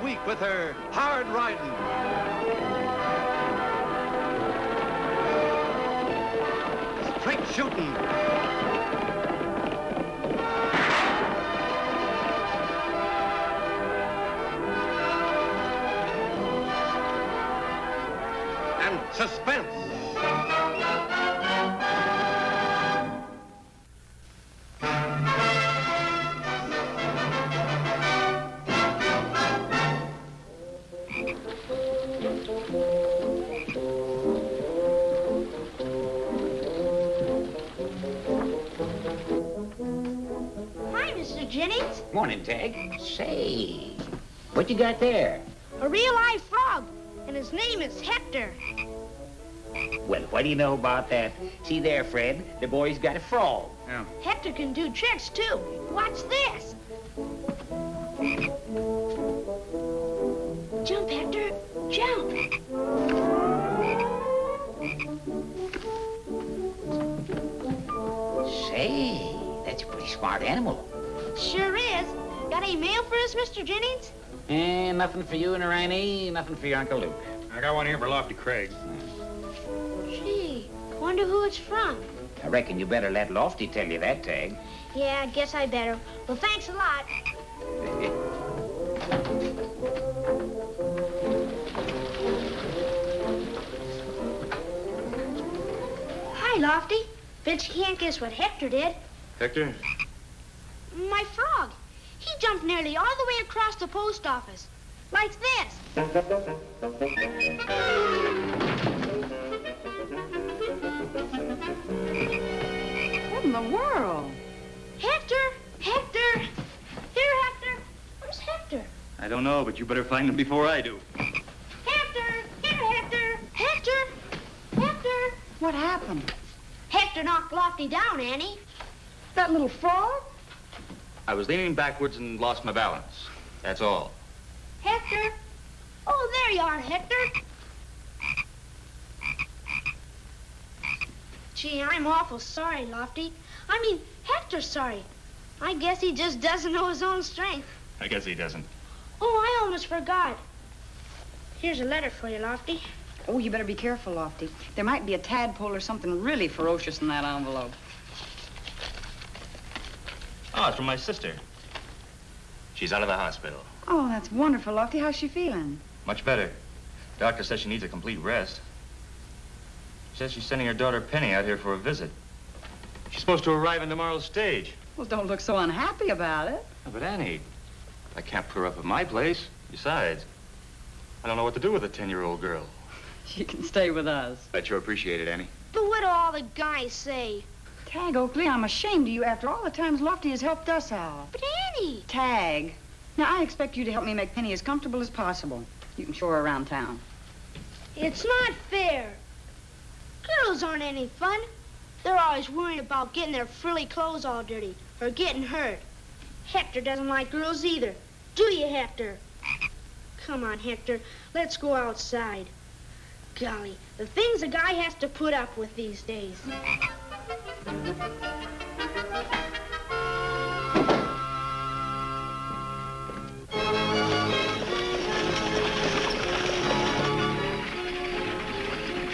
week with her hard riding. Straight shooting. And suspense. Jennings? Morning, Tagg. Say, what you got there? A real live frog, and his name is Hector. Well, what do you know about that? See there, Fred, the boy's got a frog. Yeah. Hector can do tricks, too. Watch this. Jump, Hector, jump. Say, that's a pretty smart animal. Sure is. Got any mail for us, Mr. Jennings? Nothing for you and Annie, nothing for your Uncle Luke. I got one here for Lofty Craig. Gee, wonder who it's from. I reckon you better let Lofty tell you that, Tagg. Yeah, I guess I better. Well, thanks a lot. Hi, Lofty. Bet you can't guess what Hector did. Hector? My frog. He jumped nearly all the way across the post office. Like this. What in the world? Hector! Hector! Here, Hector. Where's Hector? I don't know, but you better find him before I do. Hector! Here, Hector! Hector! Hector! What happened? Hector knocked Lofty down, Annie. That little frog? I was leaning backwards and lost my balance. That's all. Hector! Oh, there you are, Hector. Gee, I'm awful sorry, Lofty. I mean, Hector's sorry. I guess he just doesn't know his own strength. I guess he doesn't. Oh, I almost forgot. Here's a letter for you, Lofty. Oh, you better be careful, Lofty. There might be a tadpole or something really ferocious in that envelope. Oh, it's from my sister. She's out of the hospital. Oh, that's wonderful, Lofty. How's she feeling? Much better. Doctor says she needs a complete rest. She says she's sending her daughter Penny out here for a visit. She's supposed to arrive in tomorrow's stage. Well, don't look so unhappy about it. Oh, but Annie, I can't put her up at my place. Besides, I don't know what to do with a 10-year-old girl. She can stay with us. Bet you appreciate it, Annie. But what do all the guys say? Tagg, Oakley, I'm ashamed of you after all the times Lofty has helped us out. But Annie! Tagg, now I expect you to help me make Penny as comfortable as possible. You can show her around town. It's not fair. Girls aren't any fun. They're always worrying about getting their frilly clothes all dirty or getting hurt. Hector doesn't like girls either. Do you, Hector? Come on, Hector. Let's go outside. Golly, the things a guy has to put up with these days.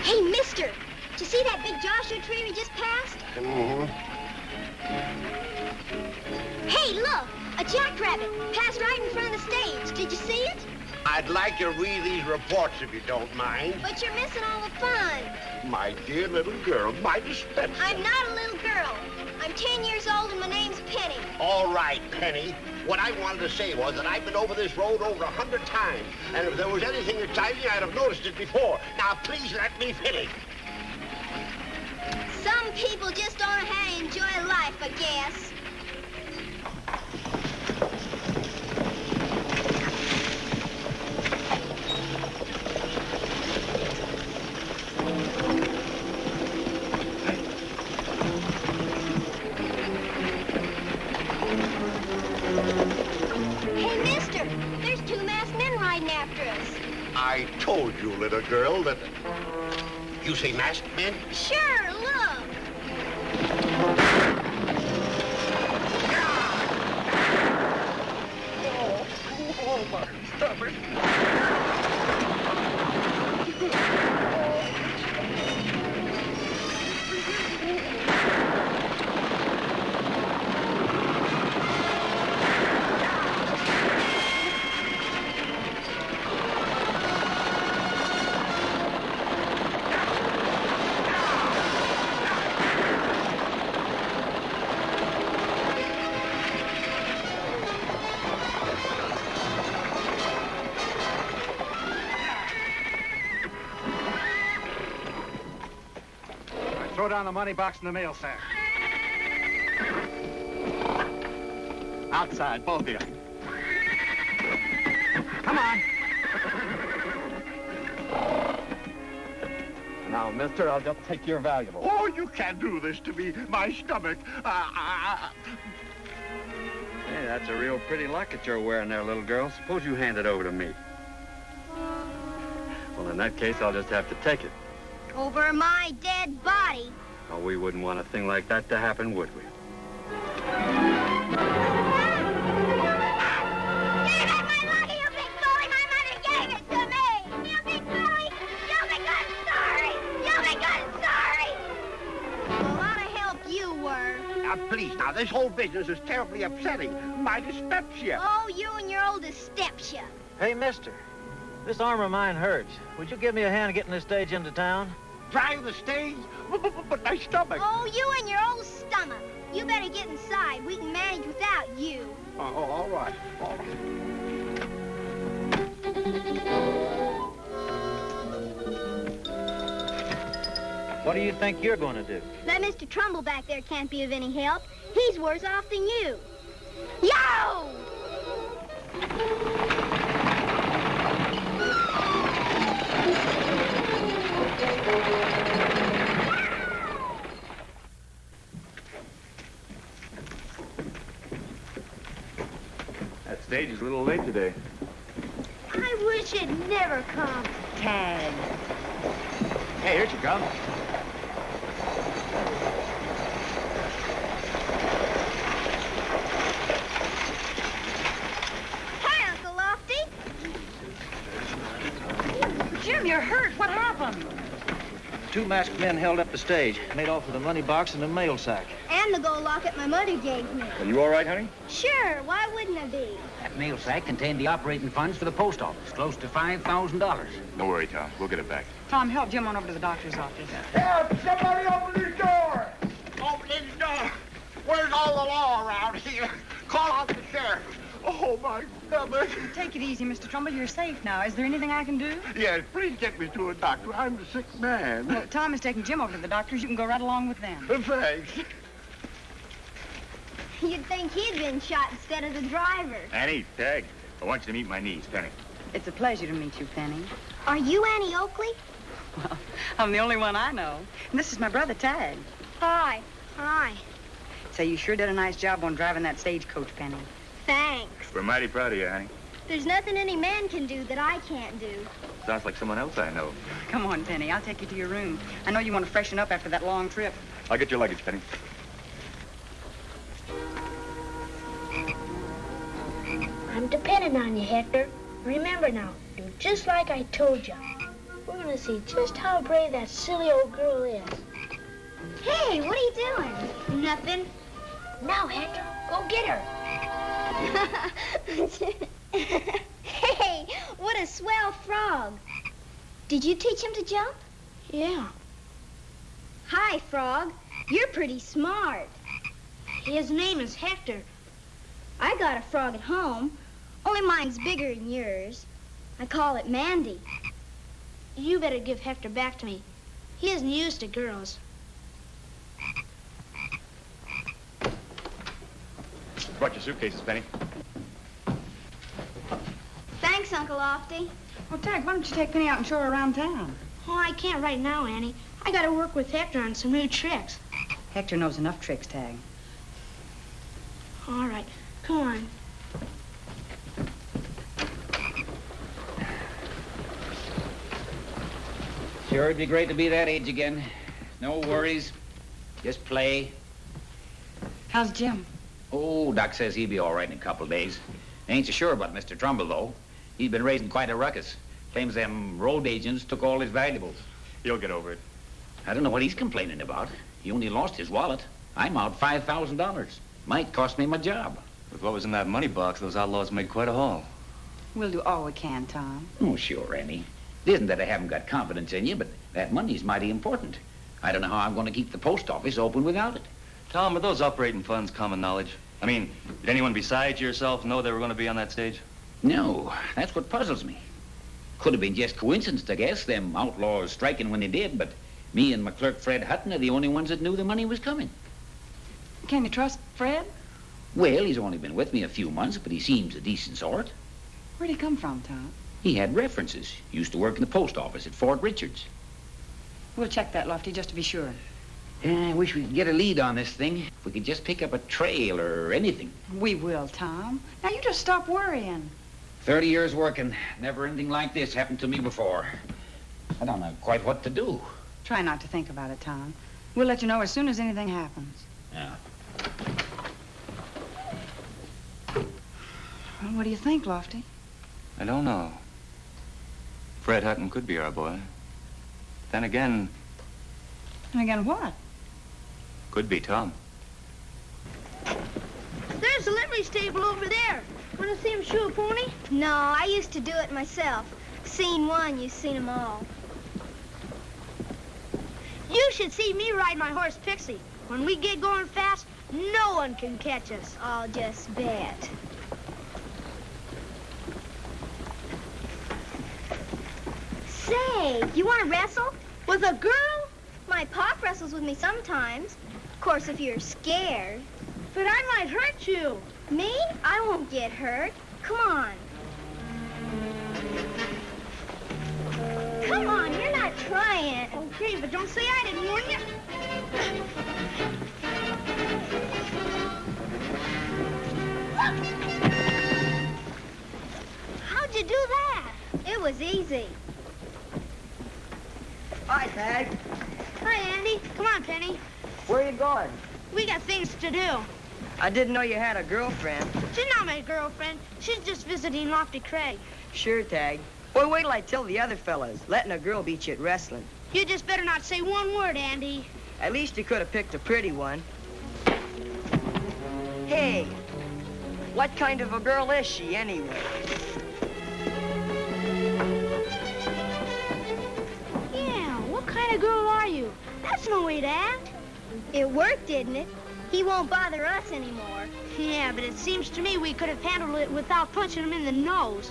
Hey, mister, did you see that big Joshua tree we just passed? Mm-hmm. Hey, look, a jackrabbit passed right in front of the stage. Did you see it? I'd like to read these reports if you don't mind. But you're missing all the fun. My dear little girl, my dispenser. I'm not a little girl. I'm 10 years old and my name's Penny. All right, Penny. What I wanted to say was that I've been over this road over 100 times, and if there was anything exciting, I'd have noticed it before. Now, please let me finish. Some people just don't know how to enjoy life, I guess. Hey, mister, there's two masked men riding after us. I told you, little girl, that... You say masked men? Sure, look. Oh, my stomach. Throw down the money box in the mail sack. Outside, both of you. Come on. Now, mister, I'll just take your valuables. Oh, you can't do this to me. My stomach. Hey, that's a real pretty locket you're wearing there, little girl. Suppose you hand it over to me. Well, in that case, I'll just have to take it. Over my dead body. Oh, we wouldn't want a thing like that to happen, would we? Give it, my lucky, you big bully! My mother gave it to me! You big bully! You'll be good and sorry! You'll be good and sorry! A lot of help you were. Now, please, now, this whole business is terribly upsetting. My dyspepsia. Oh, you and your old dyspepsia. Hey, mister. This arm of mine hurts. Would you give me a hand getting this stage into town? Drive the stage? But my stomach. Oh, you and your old stomach. You better get inside. We can manage without you. Oh, all right. All right. What do you think you're going to do? That Mr. Trumbull back there can't be of any help. He's worse off than you. Yo! That stage is a little late today. I wish it'd never come. Tagg. Hey, here she comes. Hi, Uncle Lofty. Jim, you're hurt. What happened? Two masked men held up the stage, made off with a money box and a mail sack. And the gold locket my mother gave me. Are you all right, honey? Sure, why wouldn't I be? That mail sack contained the operating funds for the post office, close to $5,000. Don't worry, Tom. We'll get it back. Tom, help Jim on over to the doctor's office. Help! Somebody open this door! Open this door! Where's all the law around here? Call out the sheriff. Oh, my stomach. Take it easy, Mr. Trumbull. You're safe now. Is there anything I can do? Yes, please get me to a doctor. I'm a sick man. Well, Tom is taking Jim over to the doctor's. You can go right along with them. Thanks. You'd think he'd been shot instead of the driver. Annie, Tagg, I want you to meet my niece, Penny. It's a pleasure to meet you, Penny. Are you Annie Oakley? Well, I'm the only one I know. And this is my brother, Tagg. Hi. Hi. Say, you sure did a nice job on driving that stagecoach, Penny. Thanks. We're mighty proud of you, Annie. There's nothing any man can do that I can't do. Sounds like someone else I know. Come on, Penny. I'll take you to your room. I know you want to freshen up after that long trip. I'll get your luggage, Penny. I'm depending on you, Hector. Remember now, do just like I told you. We're gonna see just how brave that silly old girl is. Hey, what are you doing? Nothing. Now, Hector, go get her. Hey, what a swell frog. Did you teach him to jump? Yeah. Hi, Frog. You're pretty smart. His name is Hector. I got a frog at home, only mine's bigger than yours. I call it Mandy. You better give Hector back to me. He isn't used to girls. Brought your suitcases, Penny. Thanks, Uncle Lofty. Well, Tagg, why don't you take Penny out and show her around town? Oh, I can't right now, Annie. I gotta work with Hector on some new tricks. Hector knows enough tricks, Tagg. All right, come on. Sure, it'd be great to be that age again. No worries. Just play. How's Jim? Oh, Doc says he'll be all right in a couple of days. Ain't so sure about Mr. Trumbull, though. He's been raising quite a ruckus. Claims them road agents took all his valuables. You'll get over it. I don't know what he's complaining about. He only lost his wallet. I'm out $5,000. Might cost me my job. With what was in that money box, those outlaws made quite a haul. We'll do all we can, Tom. Oh, sure, Annie. It isn't that I haven't got confidence in you, but that money's mighty important. I don't know how I'm going to keep the post office open without it. Tom, are those operating funds common knowledge? I mean, did anyone besides yourself know they were going to be on that stage? No, that's what puzzles me. Could have been just coincidence, I guess, them outlaws striking when they did, but me and my clerk Fred Hutton are the only ones that knew the money was coming. Can you trust Fred? Well, he's only been with me a few months, but he seems a decent sort. Where'd he come from, Tom? He had references. Used to work in the post office at Fort Richards. We'll check that, Lofty, just to be sure. I wish we could get a lead on this thing. If we could just pick up a trail or anything. We will, Tom. Now, you just stop worrying. 30 years working. Never anything like this happened to me before. I don't know quite what to do. Try not to think about it, Tom. We'll let you know as soon as anything happens. Yeah. Well, what do you think, Lofty? I don't know. Fred Hutton could be our boy. Then again, And again, what? could be Tom. There's a livery stable over there. Want to see him shoe a pony? No, I used to do it myself. Seen one, you've seen them all. You should see me ride my horse, Pixie. When we get going fast, no one can catch us. I'll just bet. Say, you want to wrestle? With a girl? My pop wrestles with me sometimes. Of course, if you're scared. But I might hurt you. Me? I won't get hurt. Come on. Come on, you're not trying. Okay, but don't say I didn't warn you. How'd you do that? It was easy. Hi, Tagg. Hi, Andy. Come on, Penny. Where are you going? We got things to do. I didn't know you had a girlfriend. She's not my girlfriend. She's just visiting Lofty Craig. Sure, Tagg. Boy, wait till I tell the other fellas. Letting a girl beat you at wrestling. You just better not say one word, Andy. At least you could have picked a pretty one. Hey, what kind of a girl is she, anyway? Yeah, what kind of girl are you? That's no way to act. It worked, didn't it? He won't bother us anymore. Yeah, but it seems to me we could have handled it without punching him in the nose.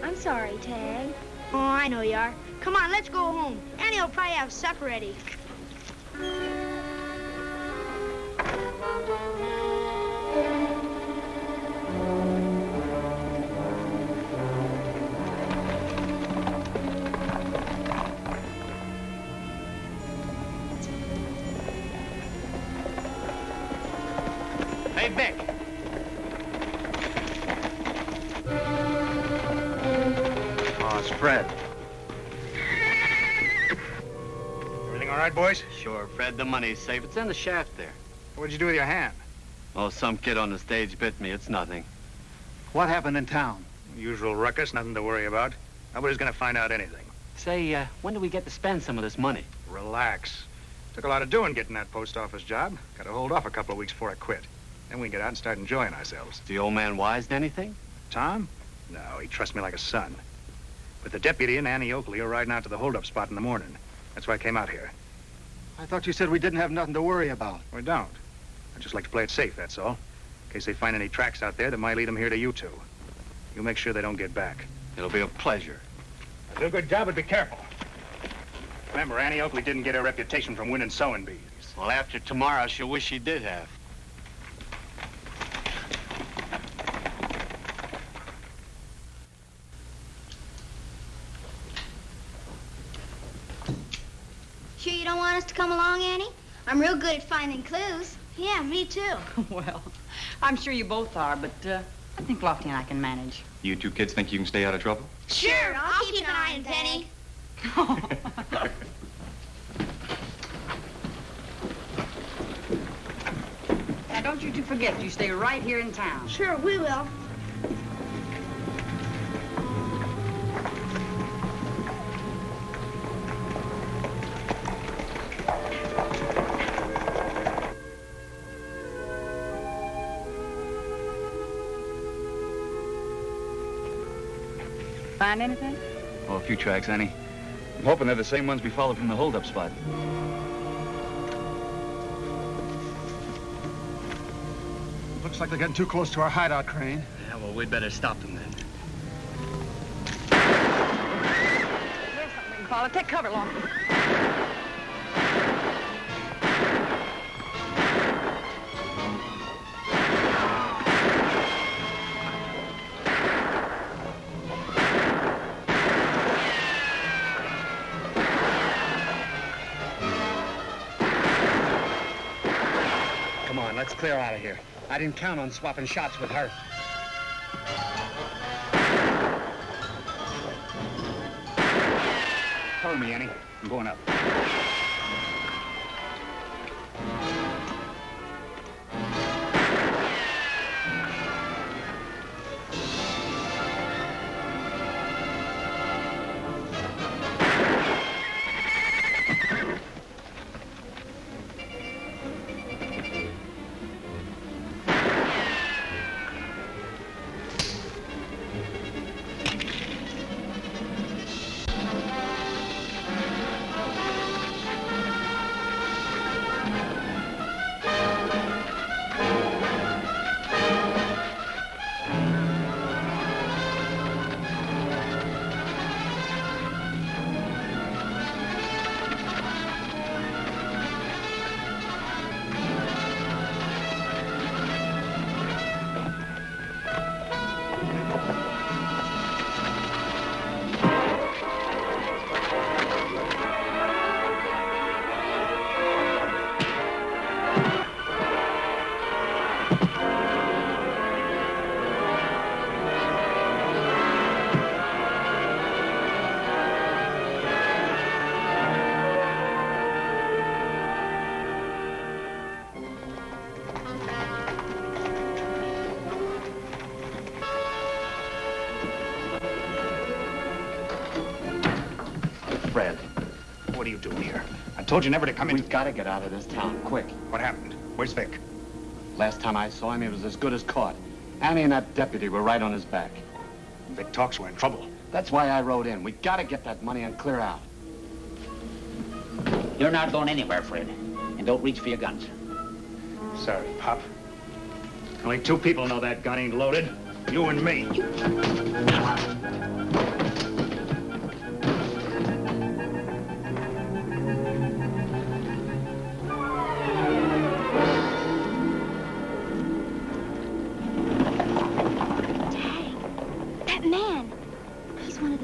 I'm sorry, Tagg. Oh, I know you are. Come on, let's go home. Annie will probably have supper ready. Hey, Vic. Oh, it's Fred. Everything all right, boys? Sure, Fred, the money's safe. It's in the shaft there. What'd you do with your hand? Oh, some kid on the stage bit me. It's nothing. What happened in town? Usual ruckus, nothing to worry about. Nobody's gonna find out anything. Say, when do we get to spend some of this money? Relax. Took a lot of doing getting that post office job. Got to hold off a couple of weeks before I quit. Then we can get out and start enjoying ourselves. The old man wise to anything? Tom? No, he trusts me like a son. But the deputy and Annie Oakley are riding out to the holdup spot in the morning. That's why I came out here. I thought you said we didn't have nothing to worry about. We don't. I just like to play it safe, that's all. In case they find any tracks out there that might lead them here to you two. You make sure they don't get back. It'll be a pleasure. Do a good job, but be careful. Remember, Annie Oakley didn't get her reputation from winning sewing bees. Well, after tomorrow, she'll wish she did have. Sure you don't want us to come along, Annie? I'm real good at finding clues. Yeah, me too. Well, I'm sure you both are, but I think Lofty and I can manage. You two kids think you can stay out of trouble? Sure, I'll keep an eye on Penny. Now, don't you two forget, you stay right here in town. Sure, we will. Find anything? Oh, a few tracks, Annie. I'm hoping they're the same ones we followed from the hold-up spot. Looks like they're getting too close to our hideout, Crane. Yeah, well, we'd better stop them then. There's something we can follow. Take cover, Long. Come on, let's clear out of here. I didn't count on swapping shots with her. Follow me, Annie. I'm going up. Fred, what are you doing here? I told you never to come in. We've got to get out of this town, quick. What happened? Where's Vic? Last time I saw him, he was as good as caught. Annie and that deputy were right on his back. Vic talks we're in trouble. That's why I rode in. We got to get that money and clear out. You're not going anywhere, Fred. And don't reach for your guns. Sorry, Pop. Only two people know that gun ain't loaded. You and me.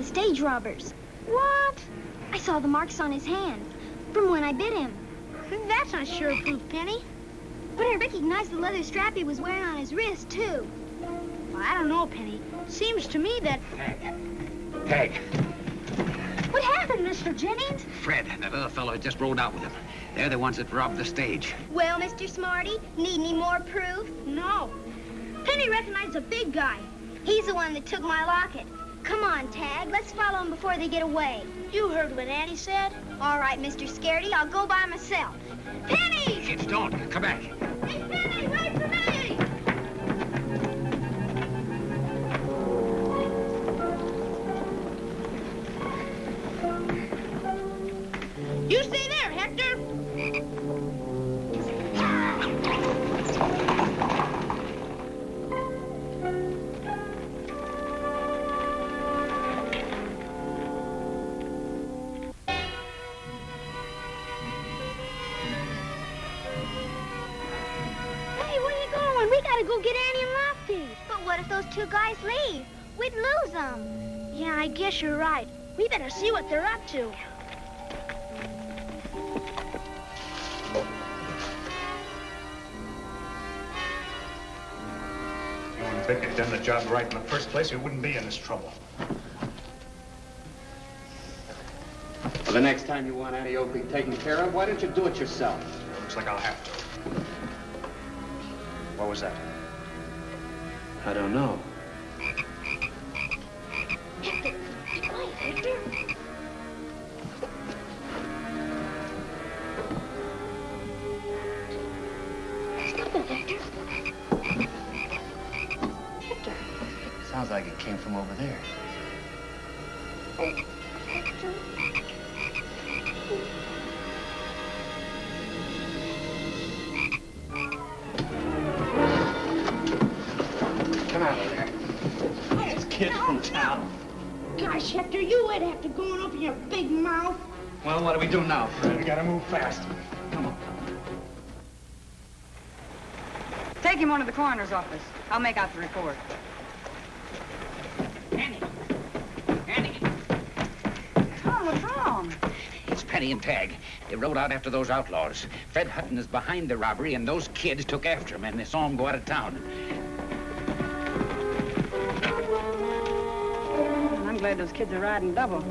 Stage robbers. What? I saw the marks on his hand from when I bit him. That's not sure proof, Penny. But I recognized the leather strap he was wearing on his wrist, too. Well, I don't know, Penny. Seems to me that... Tagg. What happened, Mr. Jennings? Fred and that other fellow just rode out with him. They're the ones that robbed the stage. Well, Mr. Smarty, need any more proof? No. Penny recognized the big guy. He's the one that took my locket. Come on, Tagg. Let's follow them before they get away. You heard what Annie said. All right, Mr. Scaredy. I'll go by myself. Penny! Kids, don't. Come back. Hey, Penny, wait for me! You stay there, Hector. Go get Annie and Lofty. But what if those two guys leave? We'd lose them. Yeah, I guess you're right. We better see what they're up to. If Vic had done the job right in the first place, we wouldn't be in this trouble. Well, the next time you want Annie Oakley taken care of, why don't you do it yourself? Looks like I'll have to. What was that? I don't know. Hector, be quiet, Hector. Sounds like it came from over there. Come out of there. This kid from town. Gosh, Hector, you would have to go and open your big mouth. Well, what do we do now, Fred? We gotta move fast. Come on. Take him on to the coroner's office. I'll make out the report. Annie! Annie! Tom, what's wrong? It's Penny and Tagg. They rode out after those outlaws. Fred Hutton is behind the robbery, and those kids took after him, and they saw him go out of town. I'm glad those kids are riding double.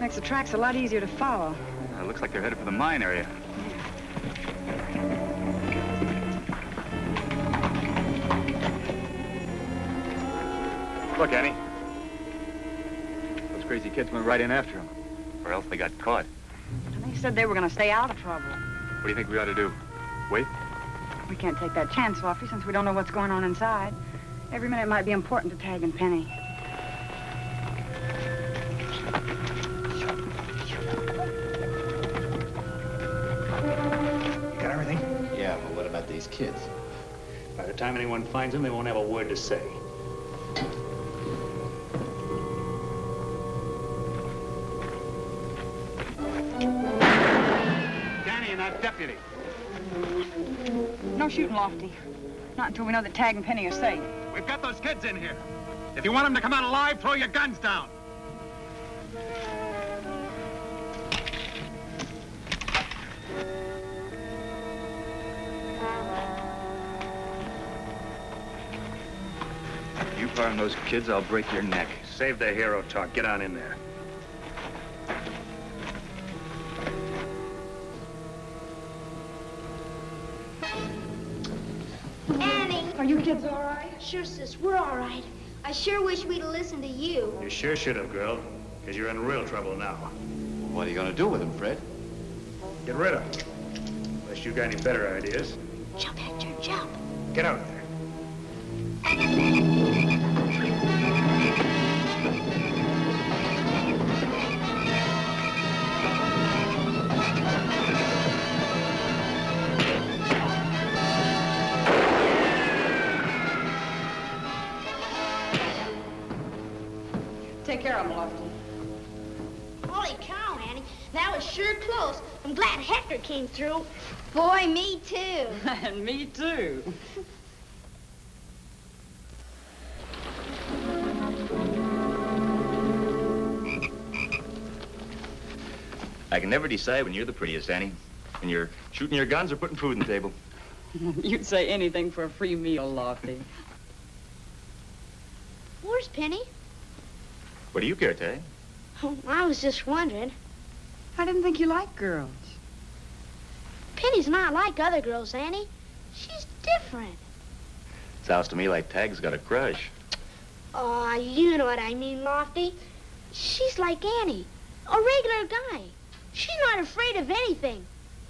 Makes the tracks a lot easier to follow. It looks like they're headed for the mine area. Look, Annie. Those crazy kids went right in after him. Or else they got caught. They said they were going to stay out of trouble. What do you think we ought to do? Wait? We can't take that chance, Lofty, since we don't know what's going on inside. Every minute might be important to Tagg and Penny. You got everything? Yeah, but what about these kids? By the time anyone finds them, they won't have a word to say. Danny and that deputy. No shooting, Lofty. Not until we know that Tagg and Penny are safe. We've got those kids in here. If you want them to come out alive, throw your guns down. You harm those kids, I'll break your neck. Save the hero talk. Get on in there. Annie! Are you kids all right? Sure, sis, we're all right. I sure wish we'd listened to you. You sure should have, girl, because you're in real trouble now. What are you gonna do with him, Fred? Get rid of him. Unless you got any better ideas. Jump, Hector, jump. Get out there. Take care of him, Lofty. Holy cow, Annie. That was sure close. I'm glad Hector came through. Boy, me too. And me too. I can never decide when you're the prettiest, Annie. When you're shooting your guns or putting food on the table. You'd say anything for a free meal, Lofty. Where's Penny? What do you care, Tagg? Oh, I was just wondering. I didn't think you liked girls. Penny's not like other girls, Annie. She's different. Sounds to me like Tagg's got a crush. Aw, you know what I mean, Lofty. She's like Annie, a regular guy. She's not afraid of anything.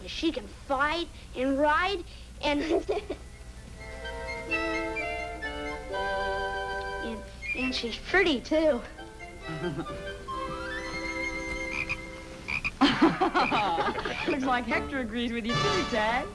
She can fight and ride and... and she's pretty, too. Looks like Hector agrees with you too, Tagg.